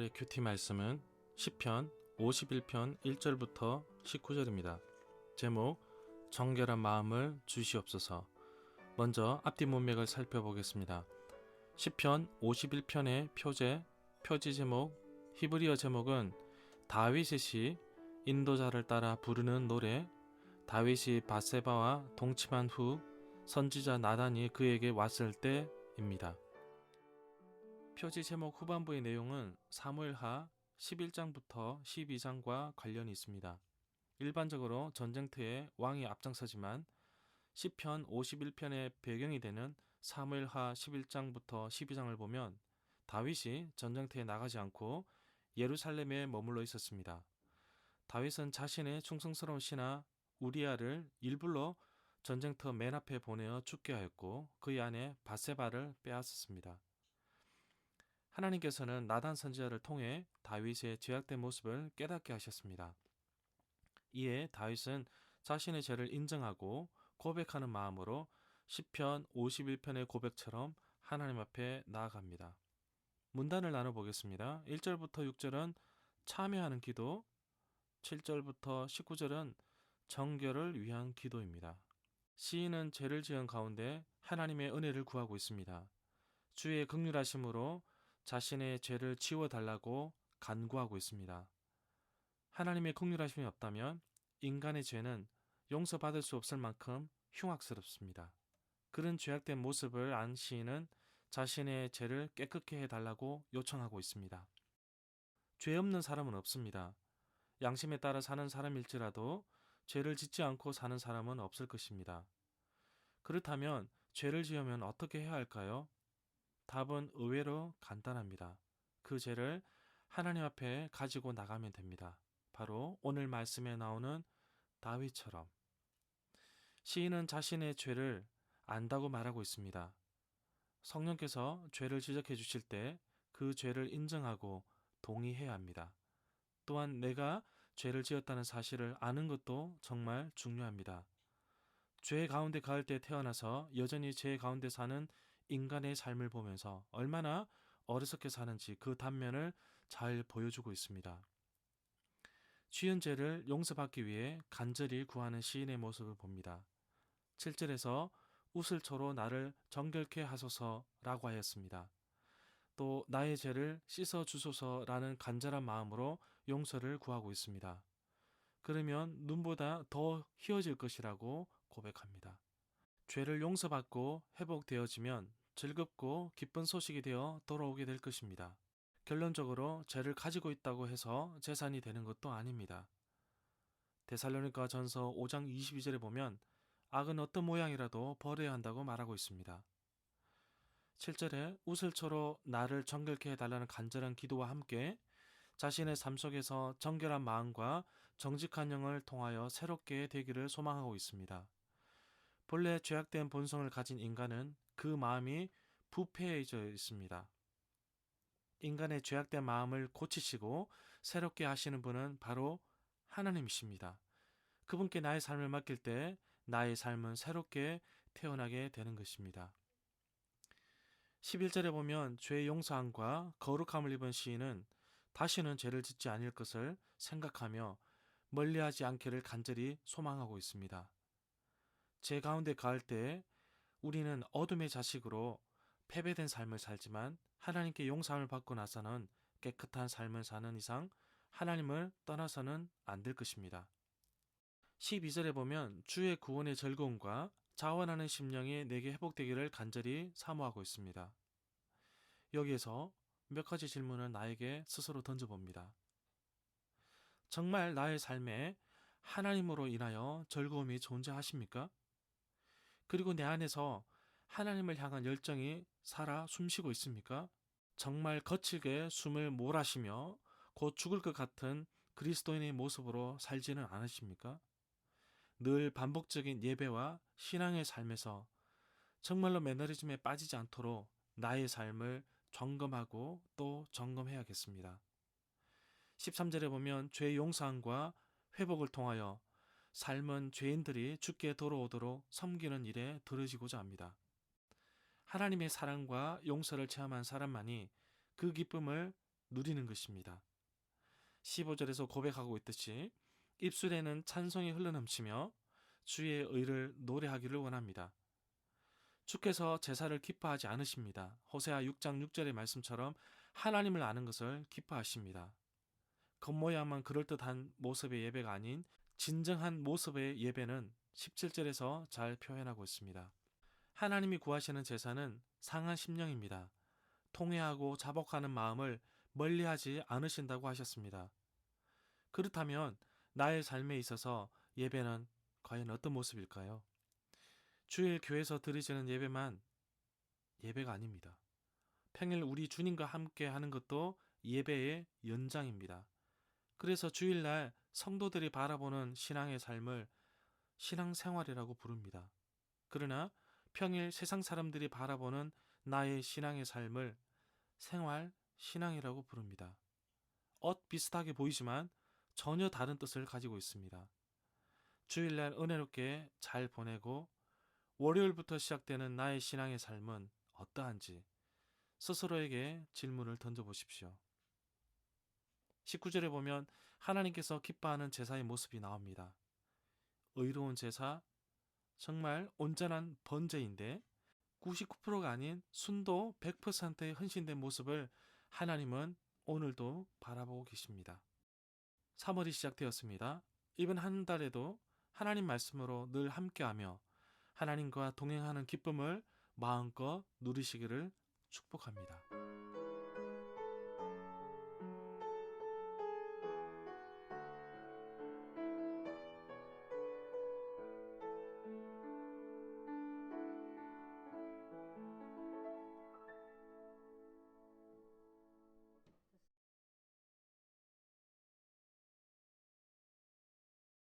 오늘의 큐티 말씀은 시편 51편 1절부터 19절입니다. 제목 정결한 마음을 주시옵소서. 먼저 앞뒤 문맥을 살펴보겠습니다. 시편 51편의 표지 제목, 히브리어 제목은 다윗의 시, 인도자를 따라 부르는 노래, 다윗이 밧세바와 동침한 후 선지자 나단이 그에게 왔을 때입니다. 표지 제목 후반부의 내용은 사무엘하 11장부터 12장과 관련이 있습니다. 일반적으로 전쟁터에 왕이 앞장서지만 시편 51편의 배경이 되는 사무엘하 11장부터 12장을 보면 다윗이 전쟁터에 나가지 않고 예루살렘에 머물러 있었습니다. 다윗은 자신의 충성스러운 신하 우리아를 일부러 전쟁터 맨 앞에 보내어 죽게 하였고 그의 아내 밧세바를 빼앗았습니다. 하나님께서는 나단 선지자를 통해 다윗의 죄악된 모습을 깨닫게 하셨습니다. 이에 다윗은 자신의 죄를 인정하고 고백하는 마음으로 시편 51편의 고백처럼 하나님 앞에 나아갑니다. 문단을 나눠보겠습니다. 1절부터 6절은 참회하는 기도, 7절부터 19절은 정결을 위한 기도입니다. 시인은 죄를 지은 가운데 하나님의 은혜를 구하고 있습니다. 주의 긍휼하심으로 자신의 죄를 지워달라고 간구하고 있습니다. 하나님의 긍휼하심이 없다면 인간의 죄는 용서받을 수 없을 만큼 흉악스럽습니다. 그런 죄악된 모습을 안 시인은 자신의 죄를 깨끗게 해달라고 요청하고 있습니다. 죄 없는 사람은 없습니다. 양심에 따라 사는 사람일지라도 죄를 짓지 않고 사는 사람은 없을 것입니다. 그렇다면 죄를 지으면 어떻게 해야 할까요? 답은 의외로 간단합니다. 그 죄를 하나님 앞에 가지고 나가면 됩니다. 바로 오늘 말씀에 나오는 다윗처럼. 시인은 자신의 죄를 안다고 말하고 있습니다. 성령께서 죄를 지적해 주실 때 그 죄를 인정하고 동의해야 합니다. 또한 내가 죄를 지었다는 사실을 아는 것도 정말 중요합니다. 죄 가운데 가을 때 태어나서 여전히 죄 가운데 사는 인간의 삶을 보면서 얼마나 어리석게 사는지 그 단면을 잘 보여주고 있습니다. 지은 죄를 용서받기 위해 간절히 구하는 시인의 모습을 봅니다. 7절에서 우슬초로 나를 정결케 하소서라고 하였습니다. 또 나의 죄를 씻어 주소서라는 간절한 마음으로 용서를 구하고 있습니다. 그러면 눈보다 더 희어질 것이라고 고백합니다. 죄를 용서받고 회복되어지면 즐겁고 기쁜 소식이 되어 돌아오게 될 것입니다. 결론적으로 죄를 가지고 있다고 해서 재산이 되는 것도 아닙니다. 데살로니가 전서 5장 22절에 보면 악은 어떤 모양이라도 버려야 한다고 말하고 있습니다. 7절에 우슬초로 나를 정결케 해달라는 간절한 기도와 함께 자신의 삶 속에서 정결한 마음과 정직한 영을 통하여 새롭게 되기를 소망하고 있습니다. 본래 죄악된 본성을 가진 인간은 그 마음이 부패해져 있습니다. 인간의 죄악된 마음을 고치시고 새롭게 하시는 분은 바로 하나님이십니다. 그분께 나의 삶을 맡길 때 나의 삶은 새롭게 태어나게 되는 것입니다. 11절에 보면 죄의 용서함과 거룩함을 입은 시인은 다시는 죄를 짓지 않을 것을 생각하며 멀리하지 않기를 간절히 소망하고 있습니다. 죄 가운데 가을 때 우리는 어둠의 자식으로 패배된 삶을 살지만 하나님께 용서함을 받고 나서는 깨끗한 삶을 사는 이상 하나님을 떠나서는 안 될 것입니다. 12절에 보면 주의 구원의 즐거움과 자원하는 심령이 내게 회복되기를 간절히 사모하고 있습니다. 여기에서 몇 가지 질문을 나에게 스스로 던져봅니다. 정말 나의 삶에 하나님으로 인하여 즐거움이 존재하십니까? 그리고 내 안에서 하나님을 향한 열정이 살아 숨쉬고 있습니까? 정말 거칠게 숨을 몰아쉬며 곧 죽을 것 같은 그리스도인의 모습으로 살지는 않으십니까? 늘 반복적인 예배와 신앙의 삶에서 정말로 매너리즘에 빠지지 않도록 나의 삶을 점검하고 또 점검해야겠습니다. 13절에 보면 죄의 용서함과 회복을 통하여 삶은 죄인들이 주께 돌아오도록 섬기는 일에 들어지고자 합니다. 하나님의 사랑과 용서를 체험한 사람만이 그 기쁨을 누리는 것입니다. 15절에서 고백하고 있듯이 입술에는 찬송이 흘러넘치며 주의 의를 노래하기를 원합니다. 주께서 제사를 기뻐하지 않으십니다. 호세아 6장 6절의 말씀처럼 하나님을 아는 것을 기뻐하십니다. 겉모양만 그럴듯한 모습의 예배가 아닌 진정한 모습의 예배는 17절에서 잘 표현하고 있습니다. 하나님이 구하시는 제사는 상한 심령입니다. 통회하고 자복하는 마음을 멀리하지 않으신다고 하셨습니다. 그렇다면 나의 삶에 있어서 예배는 과연 어떤 모습일까요? 주일 교회에서 드리지는 예배만 예배가 아닙니다. 평일 우리 주님과 함께 하는 것도 예배의 연장입니다. 그래서 주일날 성도들이 바라보는 신앙의 삶을 신앙생활이라고 부릅니다. 그러나 평일 세상 사람들이 바라보는 나의 신앙의 삶을 생활 신앙이라고 부릅니다. 비슷하게 보이지만 전혀 다른 뜻을 가지고 있습니다. 주일날 은혜롭게 잘 보내고 월요일부터 시작되는 나의 신앙의 삶은 어떠한지 스스로에게 질문을 던져보십시오. 19절에 보면 하나님께서 기뻐하는 제사의 모습이 나옵니다. 의로운 제사, 정말 온전한 번제인데 99%가 아닌 순도 100%의 헌신된 모습을 하나님은 오늘도 바라보고 계십니다. 3월이 시작되었습니다. 이번 한 달에도 하나님 말씀으로 늘 함께하며 하나님과 동행하는 기쁨을 마음껏 누리시기를 축복합니다.